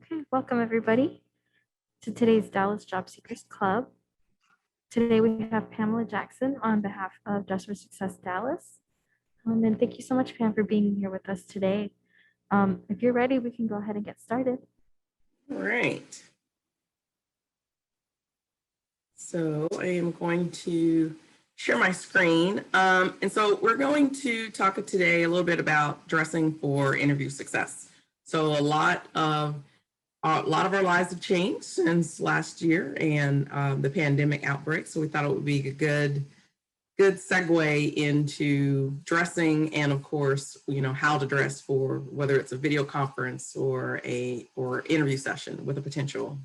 Okay, welcome everybody to today's Dallas Job Seekers Club. Today we have Pamela Jackson on behalf of Dress for Success Dallas. And thank you so much, Pam, for being here with us today. If you're ready, we can go ahead and get started. All right. So I am going to share my screen. And so we're going to talk today a little bit about dressing for interview success. So a lot of our lives have changed since last year and the pandemic outbreak. So we thought it would be a good segue into dressing and of course, how to dress for whether it's a video conference or interview session with a potential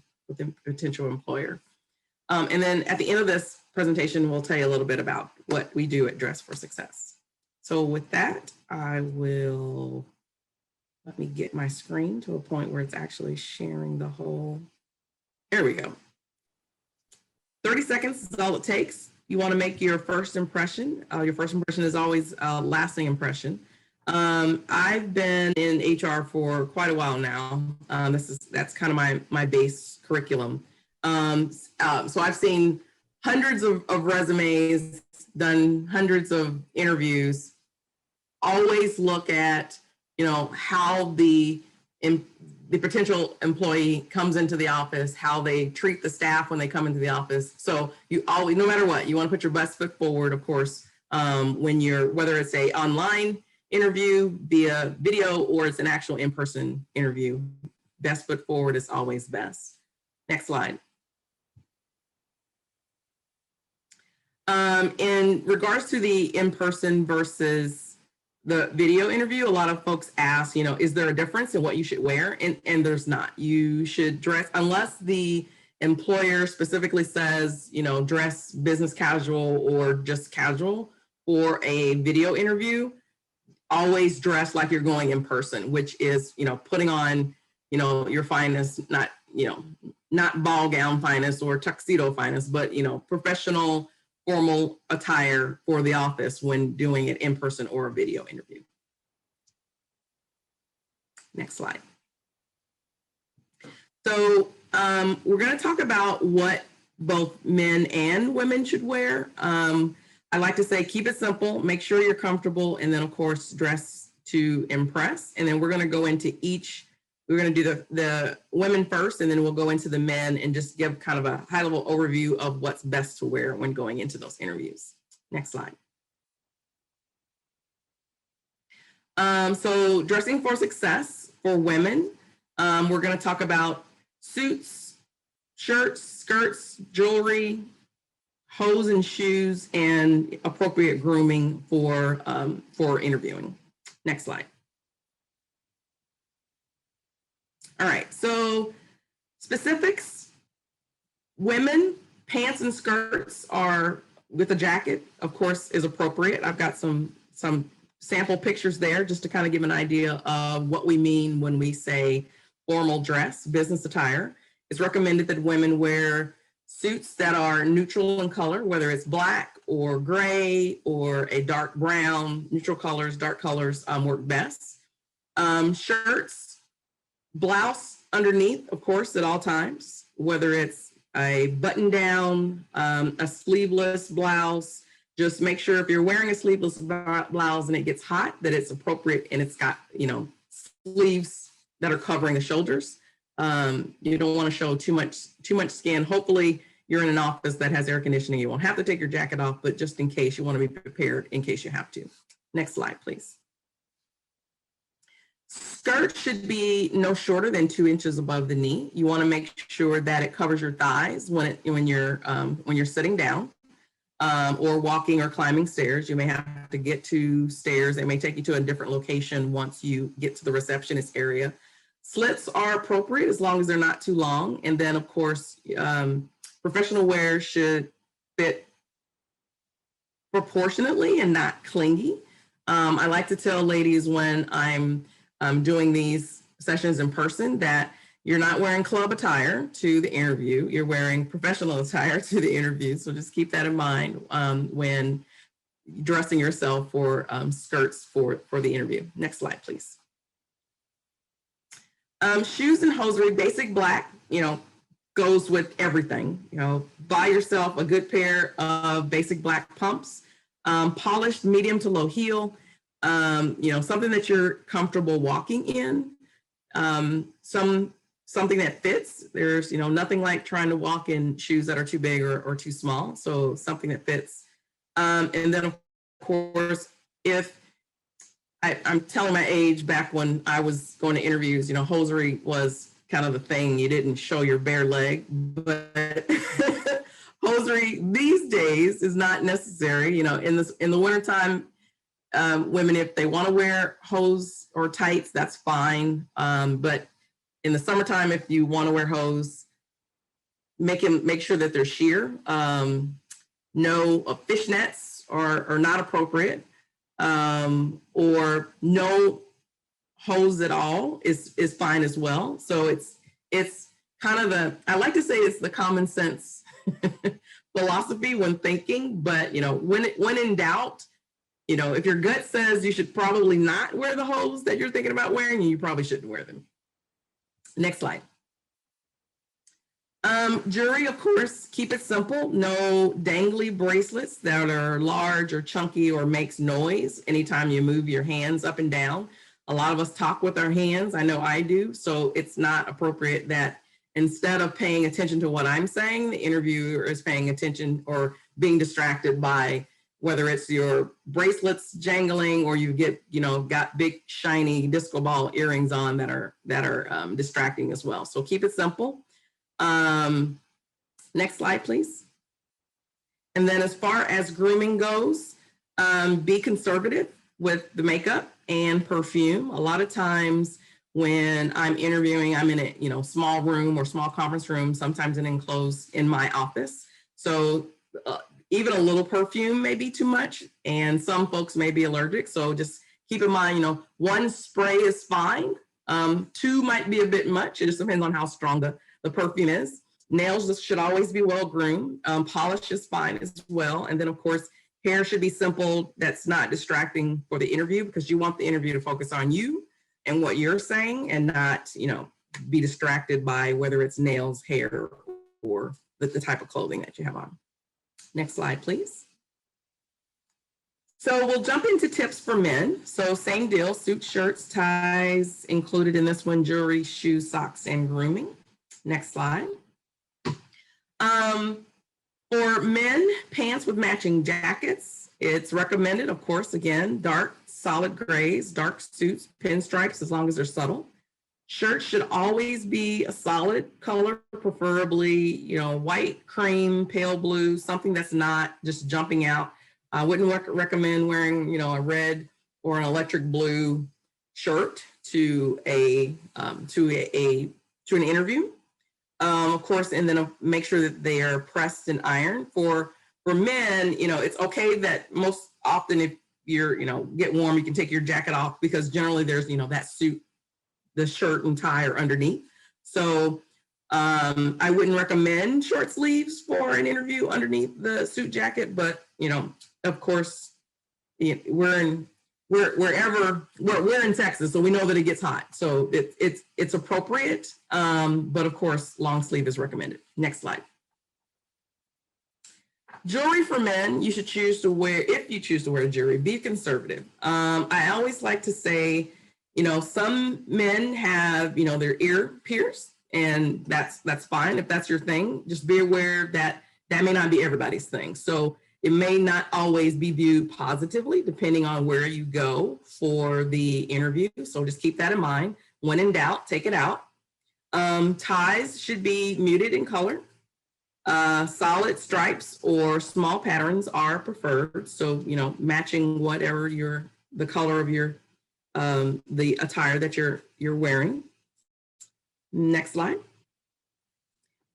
employer. And then at the end of this presentation, we'll tell you a little bit about what we do at Dress for Success. So with that, let me get my screen to a point where it's actually sharing the whole. There we go. 30 seconds is all it takes. You want to make your first impression. Your first impression is always a lasting impression. I've been in HR for quite a while now. That's kind of my base curriculum. So I've seen hundreds of resumes, done hundreds of interviews. Always look at, how the potential employee comes into the office, how they treat the staff when they come into the office. So you always, no matter what, you want to put your best foot forward, of course, whether it's a online interview via video or it's an actual in-person interview, best foot forward is always best. Next slide. In regards to the in-person versus the video interview, a lot of folks ask, is there a difference in what you should wear? And there's not. You should dress, unless the employer specifically says, dress business casual or just casual for a video interview, always dress like you're going in person, which is, putting on, your finest, not ball gown finest or tuxedo finest, but, professional formal attire for the office when doing it in person or a video interview. Next slide. So we're going to talk about what both men and women should wear. I like to say, keep it simple, make sure you're comfortable, and then of course, dress to impress. And then we're going to go into we're going to do the women first, and then we'll go into the men and just give kind of a high level overview of what's best to wear when going into those interviews. Next slide. So dressing for success for women, we're going to talk about suits, shirts, skirts, jewelry, hose and shoes, and appropriate grooming for interviewing. Next slide. All right, so specifics. Women, pants and skirts are with a jacket, of course, is appropriate. I've got some sample pictures there just to kind of give an idea of what we mean when we say formal dress, business attire. It's recommended that women wear suits that are neutral in color, whether it's black or gray or a dark brown. Neutral colors, dark colors work best. Shirts, blouse underneath, of course, at all times, whether it's a button down, a sleeveless blouse. Just make sure if you're wearing a sleeveless blouse and it gets hot, that it's appropriate and it's got, sleeves that are covering the shoulders. You don't want to show too much skin. Hopefully you're in an office that has air conditioning. You won't have to take your jacket off, but just in case, you want to be prepared in case you have to. Next slide, please. Skirt should be no shorter than 2 inches above the knee. You want to make sure that it covers your thighs when you're sitting down or walking or climbing stairs. You may have to get to stairs. They may take you to a different location once you get to the receptionist area. Slits are appropriate as long as they're not too long. And then, of course, professional wear should fit proportionately and not clingy. I like to tell ladies when I'm doing these sessions in person that you're not wearing club attire to the interview, you're wearing professional attire to the interview. So just keep that in mind when dressing yourself for skirts for the interview. Next slide, please. Shoes and hosiery, basic black, goes with everything. Buy yourself a good pair of basic black pumps, polished medium to low heel, something that you're comfortable walking in, something that fits. There's, nothing like trying to walk in shoes that are too big or too small. So something that fits. And then of course, if I'm telling my age, back when I was going to interviews, hosiery was kind of the thing. You didn't show your bare leg, but hosiery these days is not necessary. In the wintertime, women, if they want to wear hose or tights, that's fine. But in the summertime, if you want to wear hose, make sure that they're sheer. No fishnets are not appropriate. Or no hose at all is fine as well. So it's kind of I like to say it's the common sense philosophy when thinking, but when in doubt, if your gut says you should probably not wear the hose that you're thinking about wearing, you probably shouldn't wear them. Next slide. Jewelry, of course, keep it simple. No dangly bracelets that are large or chunky or makes noise anytime you move your hands up and down. A lot of us talk with our hands. I know I do. So it's not appropriate that instead of paying attention to what I'm saying, the interviewer is paying attention or being distracted by whether it's your bracelets jangling or you got big shiny disco ball earrings on that are distracting as well. So keep it simple. Next slide, please. And then as far as grooming goes, be conservative with the makeup and perfume. A lot of times when I'm interviewing, I'm in a small room or small conference room, sometimes enclosed in my office. So even a little perfume may be too much, and some folks may be allergic. So just keep in mind, one spray is fine. Two might be a bit much. It just depends on how strong the perfume is. Nails should always be well groomed. Polish is fine as well. And then of course, hair should be simple. That's not distracting for the interview because you want the interview to focus on you and what you're saying and not, be distracted by whether it's nails, hair, or the type of clothing that you have on. Next slide, please. So we'll jump into tips for men. So same deal, suits, shirts, ties, included in this one, jewelry, shoes, socks, and grooming. Next slide. For men, pants with matching jackets. It's recommended, of course, again, dark, solid grays, dark suits, pinstripes, as long as they're subtle. Shirts should always be a solid color, preferably, white, cream, pale blue, something that's not just jumping out. I wouldn't recommend wearing, a red or an electric blue shirt to an interview. Of course, and then make sure that they are pressed and ironed. For men, it's okay that most often if you're, get warm, you can take your jacket off because generally there's, that suit, the shirt and tie are underneath. So I wouldn't recommend short sleeves for an interview underneath the suit jacket, but of course, we're in Texas, so we know that it gets hot. So it's appropriate, but of course, long sleeve is recommended. Next slide. Jewelry for men, you should choose to wear, if you choose to wear jewelry, be conservative. I always like to say, some men have, their ear pierced, and that's fine if that's your thing. Just be aware that may not be everybody's thing. So it may not always be viewed positively depending on where you go for the interview. So just keep that in mind. When in doubt, take it out. Ties should be muted in color. Solid stripes or small patterns are preferred. So, matching whatever the color of your the attire that you're wearing. Next slide.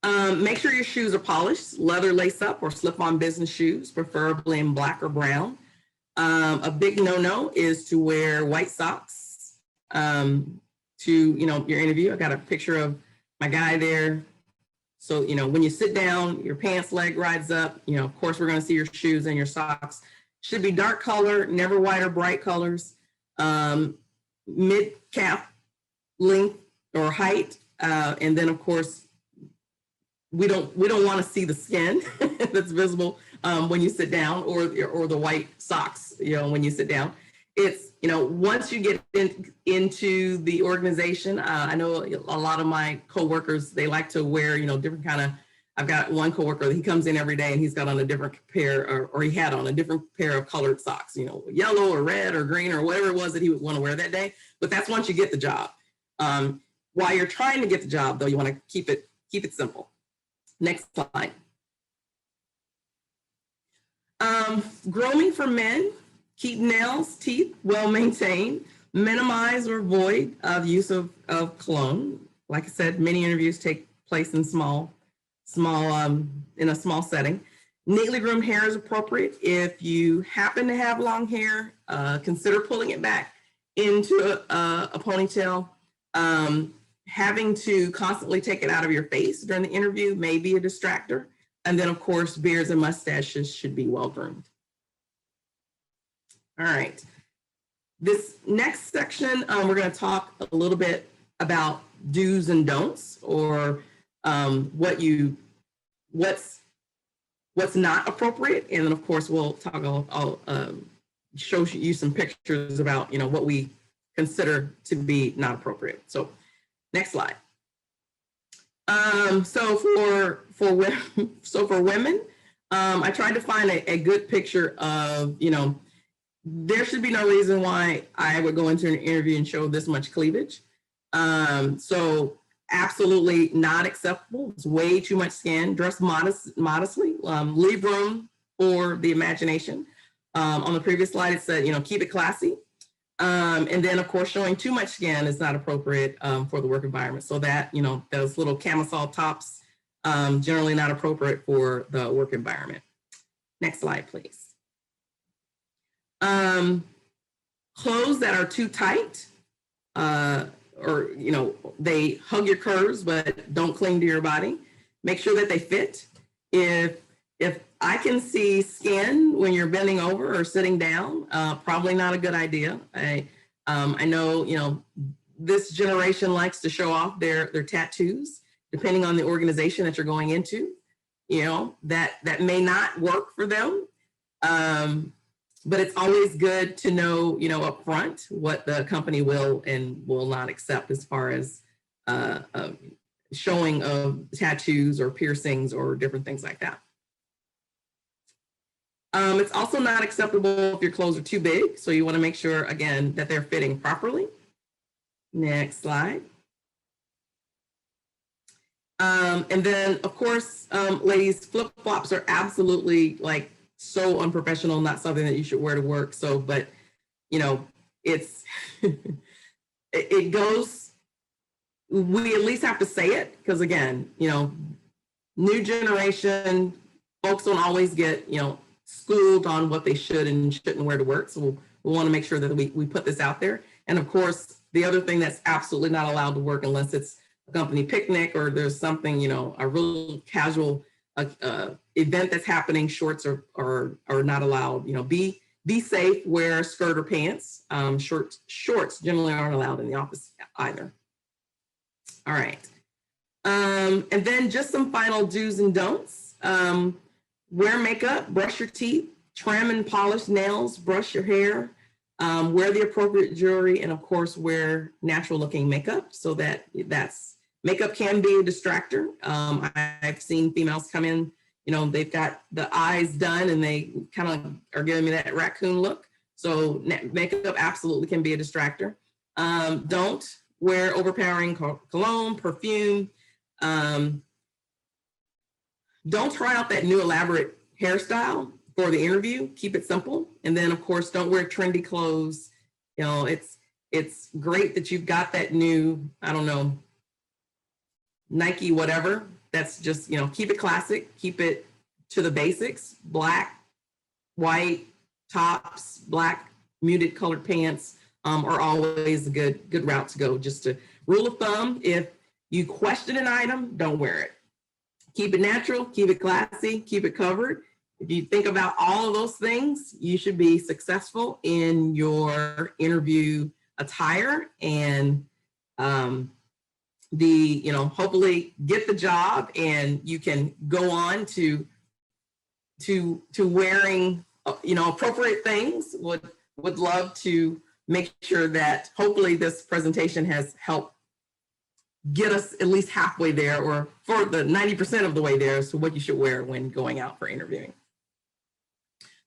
Make sure your shoes are polished, leather lace up or slip-on business shoes, preferably in black or brown. A big no-no is to wear white socks to, your interview. I got a picture of my guy there. So, when you sit down, your pants leg rides up, of course, we're going to see your shoes and your socks. Should be dark color, never white or bright colors. Mid-calf length or height. And then of course, we don't want to see the skin that's visible when you sit down, or the white socks, when you sit down. It's, once you get into the organization, I know a lot of my coworkers, they like to wear, different kind of, I've got one coworker, he comes in every day and he's got on a different pair, or he had on a different pair of colored socks, yellow or red or green or whatever it was that he would want to wear that day. But that's once you get the job. While you're trying to get the job, though, you want to keep it simple. Next slide. Grooming for men: keep nails, teeth well maintained, minimize or avoid the use of cologne. Like I said, many interviews take place in in a small setting. Neatly groomed hair is appropriate. If you happen to have long hair, consider pulling it back into a ponytail. Having to constantly take it out of your face during the interview may be a distractor. And then of course, beards and mustaches should be well groomed. All right. This next section, we're going to talk a little bit about do's and don'ts, or what's not appropriate. And then of course, we'll talk, I'll show you some pictures about, what we consider to be not appropriate. So next slide. So for women, I tried to find a good picture of, there should be no reason why I would go into an interview and show this much cleavage. So absolutely not acceptable. It's way too much skin. Dress modestly. Leave room for the imagination. On the previous slide, it said, keep it classy. And then of course, showing too much skin is not appropriate for the work environment. So that, those little camisole tops, generally not appropriate for the work environment. Next slide, please. Clothes that are too tight, or, they hug your curves, but don't cling to your body. Make sure that they fit. If I can see skin when you're bending over or sitting down, probably not a good idea. I know, this generation likes to show off their tattoos, depending on the organization that you're going into, that may not work for them. But it's always good to know, up front what the company will and will not accept as far as showing of tattoos or piercings or different things like that. It's also not acceptable if your clothes are too big. So you want to make sure, again, that they're fitting properly. Next slide. And then, of course, ladies, flip-flops are absolutely so unprofessional, not something that you should wear to work. So, but, it's, it goes, we at least have to say it, because again, new generation, folks don't always get, schooled on what they should and shouldn't wear to work. So we want to make sure that we put this out there. And of course, the other thing that's absolutely not allowed to work unless it's a company picnic or there's something, a real casual event that's happening, shorts are not allowed. Be safe, wear a skirt or pants. Shorts generally aren't allowed in the office either. All right. And then just some final do's and don'ts. Wear makeup, brush your teeth, trim and polish nails, brush your hair, wear the appropriate jewelry, and of course, wear natural looking makeup. So makeup can be a distractor. I've seen females come in, they've got the eyes done and they kind of are giving me that raccoon look. So makeup absolutely can be a distractor. Don't wear overpowering cologne, perfume. Don't try out that new elaborate hairstyle for the interview. Keep it simple. And then of course, don't wear trendy clothes. It's great that you've got that new, I don't know, Nike, whatever. That's just, keep it classic, keep it to the basics. Black, white tops, black muted colored pants are always a good route to go. Just a rule of thumb, if you question an item, don't wear it. Keep it natural, keep it classy, keep it covered. If you think about all of those things, you should be successful in your interview attire and hopefully get the job and you can go on to wearing, appropriate things. Would love to make sure that hopefully this presentation has helped get us at least halfway there, or for the 90% of the way there, as to what you should wear when going out for interviewing.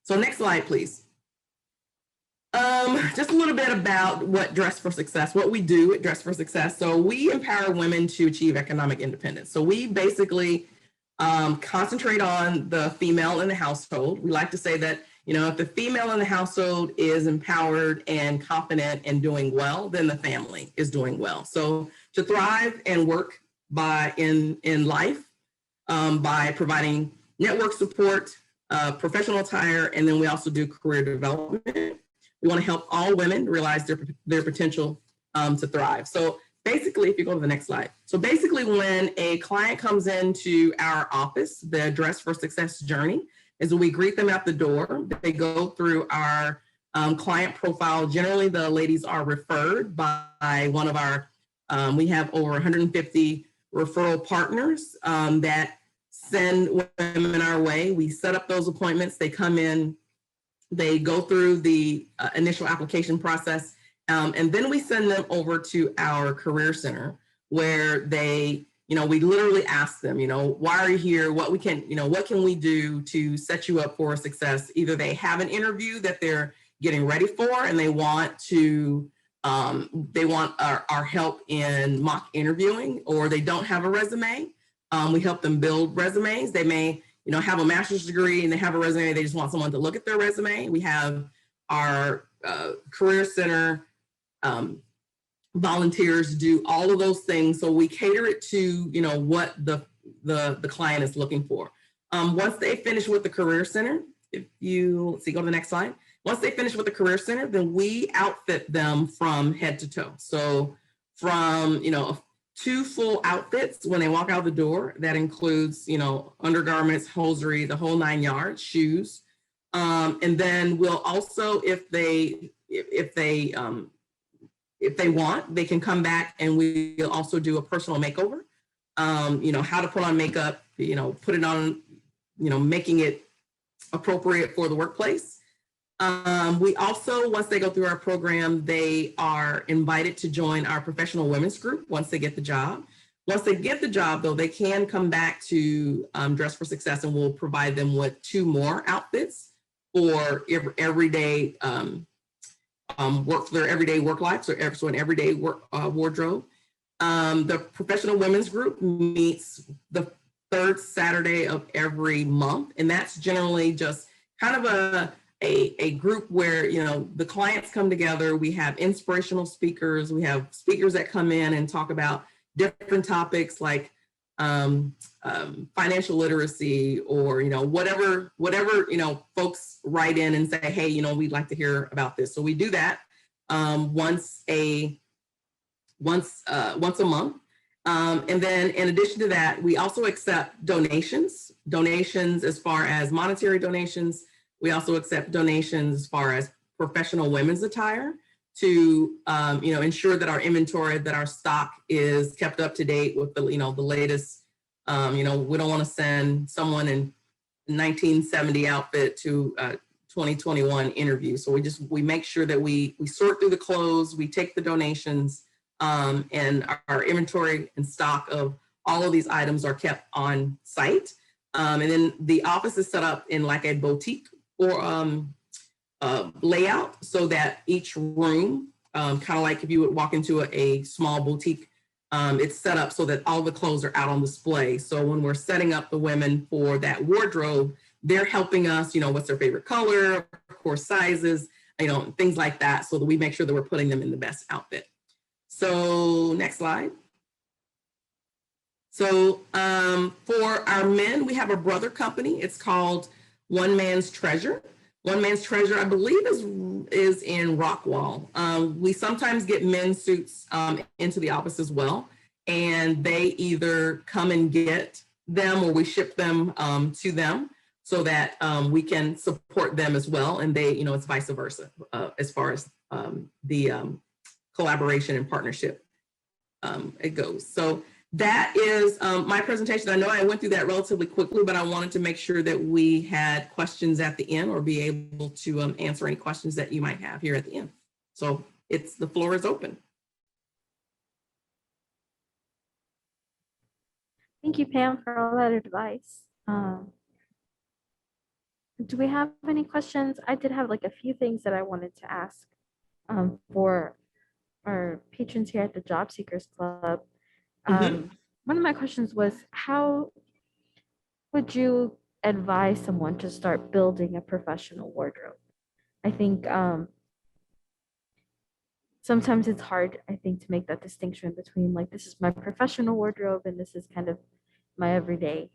So next slide, please. Just a little bit about what Dress for Success, what we do at Dress for Success. So we empower women to achieve economic independence. So we basically concentrate on the female in the household. We like to say that, if the female in the household is empowered and confident and doing well, then the family is doing well. So to thrive and work in life by providing network support, professional attire, and then we also do career development. We want to help all women realize their potential to thrive. So basically, if you go to the next slide. So basically, when a client comes into our office, the Dress for Success journey is when we greet them at the door. They go through our client profile. Generally, the ladies are referred by one of our, we have over 150 referral partners that send women our way. We set up those appointments. They come in, they go through the initial application process, and then we send them over to our career center where they, we literally ask them, why are you here? What can we do to set you up for success? Either they have an interview that they're getting ready for and they want our help in mock interviewing, or they don't have a resume. We help them build resumes. They may, have a master's degree and they have a resume. They just want someone to look at their resume. We have our career center volunteers do all of those things. So we cater it to, what the client is looking for. Once they finish with the career center, if you go to the next slide. Once they finish with the career center, then we outfit them from head to toe. So from, 2 full outfits when they walk out the door. That includes, undergarments, hosiery, the whole 9 yards, shoes. And then we'll also, if they want, they can come back and we'll also do a personal makeover. How to put on makeup, put it on, making it appropriate for the workplace. We also, once they go through our program, they are invited to join our professional women's group once they get the job. Once they get the job, though, they can come back to Dress for Success, and we'll provide them with 2 more outfits for everyday work, for their everyday work life, so an everyday work wardrobe. The professional women's group meets the 3rd Saturday of every month, and that's generally just kind of a group where, the clients come together. We have inspirational speakers. We have speakers that come in and talk about different topics like financial literacy, or, whatever, folks write in and say, hey, we'd like to hear about this. So we do that once a month. And then in addition to that, we also accept donations as far as monetary donations. We also accept donations as far as professional women's attire to, ensure that our inventory, that our stock is kept up to date with the, the latest. We don't want to send someone in 1970 outfit to 2021 interview. So we make sure that we sort through the clothes, we take the donations, and our inventory and stock of all of these items are kept on site. And then the office is set up in like a boutique or layout, so that each room, kind of like if you would walk into a small boutique, it's set up so that all the clothes are out on display. So when we're setting up the women for that wardrobe, they're helping us, what's their favorite color, of course, sizes, things like that, so that we make sure that we're putting them in the best outfit. So next slide. So for our men, we have a brother company. It's called One Man's Treasure. One Man's Treasure, I believe, is in Rockwall. We sometimes get men's suits into the office as well, and they either come and get them or we ship them to them so that we can support them as well. And they, it's vice versa as far as the collaboration and partnership. it goes. So that is my presentation. I know I went through that relatively quickly, but I wanted to make sure that we had questions at the end or be able to answer any questions that you might have here at the end. So the floor is open. Thank you, Pam, for all that advice. Do we have any questions? I did have like a few things that I wanted to ask for our patrons here at the Job Seekers Club. One of my questions was, how would you advise someone to start building a professional wardrobe? I think sometimes it's hard, I think, to make that distinction between like, this is my professional wardrobe and this is kind of my everyday.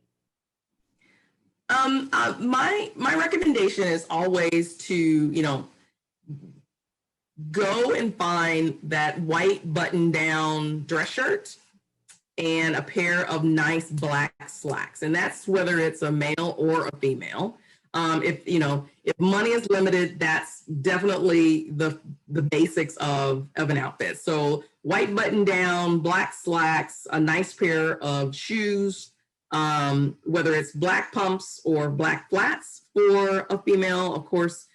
My recommendation is always to, go and find that white button-down dress shirt and a pair of nice black slacks. And that's whether it's a male or a female. If money is limited, that's definitely the basics of an outfit. So white button down, black slacks, a nice pair of shoes, whether it's black pumps or black flats for a female, of course,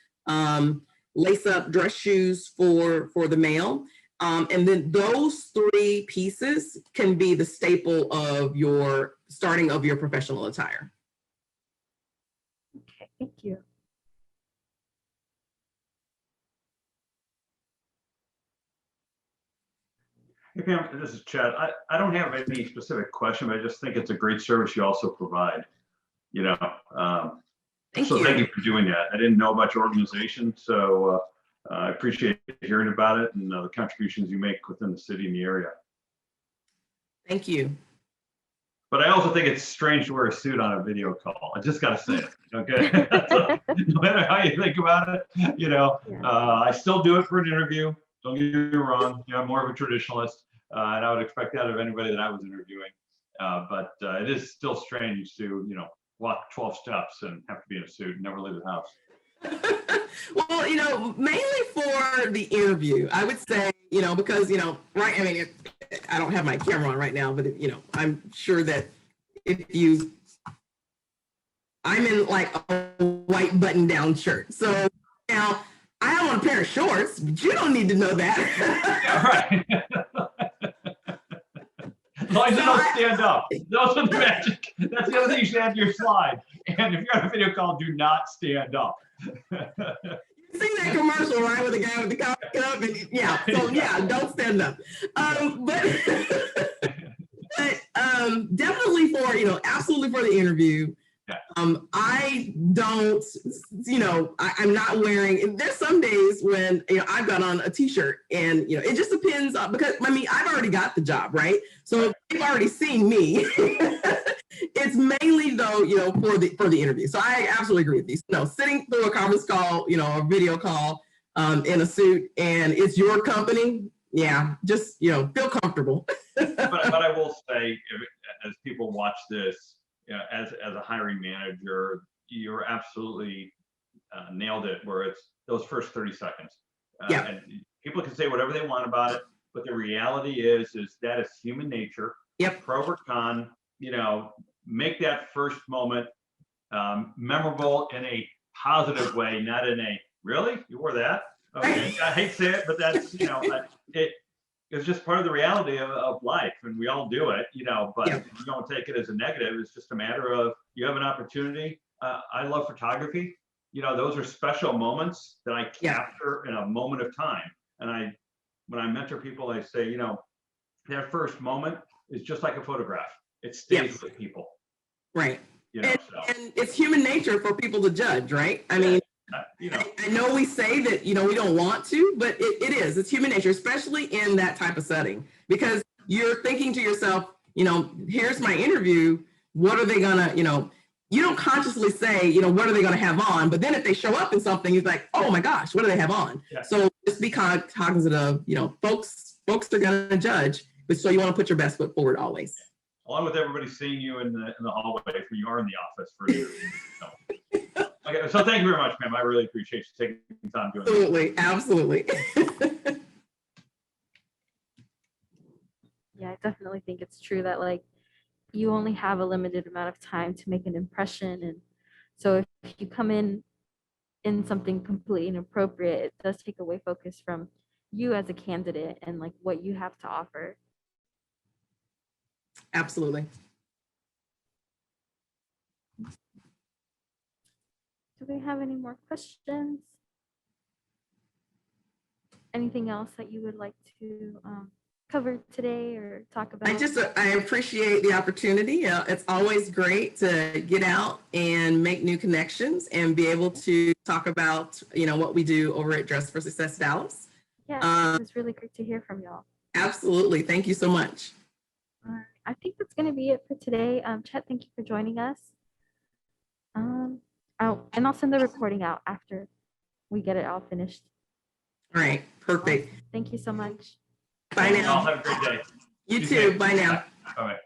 lace up dress shoes for the male. And then those three pieces can be the staple of your starting of your professional attire. Okay, thank you. Hey Pam, this is Chad. I don't have any specific question, but I just think it's a great service you also provide. Thank you. Thank you for doing that. I didn't know about your organization, so I appreciate hearing about it and the contributions you make within the city and the area. Thank you. But I also think it's strange to wear a suit on a video call. I just got to say it, okay? So, no matter how you think about it, I still do it for an interview. Don't get me wrong. I'm more of a traditionalist, and I would expect that of anybody that I was interviewing. But it is still strange to, walk 12 steps and have to be in a suit and never leave the house. Well, mainly for the interview, I would say, because, right, I mean, I don't have my camera on right now, but, I'm sure that I'm in like a white button down shirt. So now I have on a pair of shorts, but you don't need to know that. Yeah, right. As long as you don't stand up. Those are the magic. That's the other thing you should add to your slide. And if you're on a video call, do not stand up. You seen that commercial, right, with the guy with the coffee cup? And don't stand up. But definitely for, absolutely for the interview. Yeah. I don't, I'm not wearing, there's some days when, I've got on a t-shirt and, it just depends on, because I've already got the job, right? So they've already seen me. It's mainly though, for the interview. So I absolutely agree with you. Sitting through a conference call, a video call in a suit and it's your company. Yeah. Just, feel comfortable. but I will say, as people watch this, as a hiring manager, you're absolutely nailed it, where it's those first 30 seconds. And people can say whatever they want about it, but the reality is that is human nature. Yep. Pro or con, make that first moment memorable in a positive way, not in a, really? You wore that? Okay. I hate to say it, but that's, it's just part of the reality of life, and we all do it, but if you don't take it as a negative, it's just a matter of, you have an opportunity. I love photography. Those are special moments that I capture in a moment of time. And when I mentor people, I say, that first moment is just like a photograph. It stays with people. Right. And it's human nature for people to judge, right? I mean, I know we say that, we don't want to, but it is. It's human nature, especially in that type of setting, because you're thinking to yourself, here's my interview. What are they gonna, you don't consciously say, what are they gonna have on? But then if they show up in something, it's like, oh my gosh, what do they have on? Yeah. So just be cognizant of, folks are gonna judge, but so you want to put your best foot forward always. Along with everybody seeing you in the hallway when you are in the office for an interview. Okay, so thank you very much, ma'am. I really appreciate you taking time doing this. Absolutely. Yeah, I definitely think it's true that like you only have a limited amount of time to make an impression. And so if you come in something completely inappropriate, it does take away focus from you as a candidate and like what you have to offer. Absolutely. Do we have any more questions? Anything else that you would like to cover today or talk about? I appreciate the opportunity. It's always great to get out and make new connections and be able to talk about, what we do over at Dress for Success Dallas. Yeah, it was really great to hear from y'all. Absolutely. Thank you so much. All right, I think that's going to be it for today. Chet, thank you for joining us. And I'll send the recording out after we get it all finished. All right. Perfect. Thank you so much. Bye Y'all now. have a great day. You too. Bye now. All right.